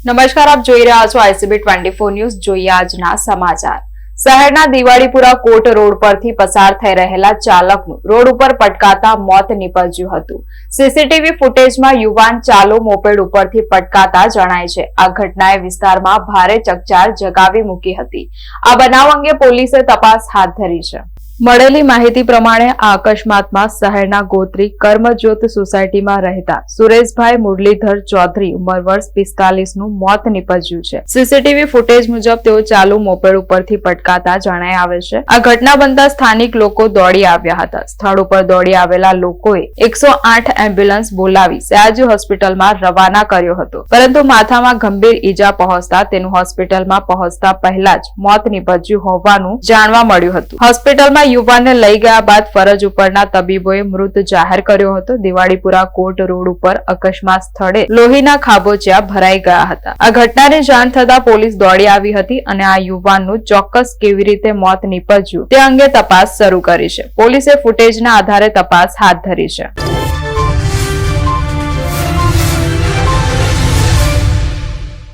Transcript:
નમસ્કાર, આપ જોઈ રહ્યા છો ICB 24 ન્યૂઝ। જોઈએ આજના સમાચાર। શહેરના દિવાળીપુરા કોટ રોડ પરથી પસાર થઈ રહેલા ચાલકનું રોડ ઉપર પટકાતા મોત નીપજ્યું હતું। સીસીટીવી ફૂટેજમાં યુવાન ચાલુ મોપેડ ઉપરથી પટકાતા જણાય છે। આ ઘટનાએ વિસ્તારમાં ભારે ચકચાર જગાવી મૂકી હતી। આ બનાવ અંગે પોલીસે તપાસ હાથ ધરી છે। મળેલી માહિતી પ્રમાણે આ અકસ્માતમાં શહેરના ગોત્રી કર્મજ્યોત સોસાયટીમાં રહેતા સુરેશભાઈ મુરલીધર ચૌધરી ઉંમર વર્ષ 45 નું મોત નીપજ્યું છે। સીસીટીવી ફૂટેજ મુજબ તેઓ ચાલુ મોપેડ ઉપરથી પટકાતા જણાઈ આવે છે। આ ઘટના બનતા સ્થાનિક લોકો દોડી આવ્યા હતા। સ્થળ ઉપર દોડી આવેલા લોકોએ 108 એમ્બ્યુલન્સ બોલાવી સયાજી હોસ્પિટલમાં રવાના કર્યો હતો, પરંતુ માથામાં ગંભીર ઈજા પહોંચતા તેનું હોસ્પિટલમાં પહોંચતા પહેલા જ મોત નીપજ્યું હોવાનું જાણવા મળ્યું હતું। હોસ્પિટલમાં યુવાનને લઈ ગયા બાદ ફરજ ઉપરના તબીબોએ મૃત જાહેર કર્યો હતો। દિવાળીપુરા કોટ રોડ ઉપર અકસ્માત સ્થળે લોહીના ખાબોચિયા ભરાઈ ગયા હતા। આ ઘટનાની જાણ થતા પોલીસ દોડી આવી હતી અને આ યુવાનનું ચોક્કસ કેવી રીતે મોત નીપજ્યું તે અંગે તપાસ શરૂ કરી છે। પોલીસે ફૂટેજના આધારે તપાસ હાથ ધરી છે।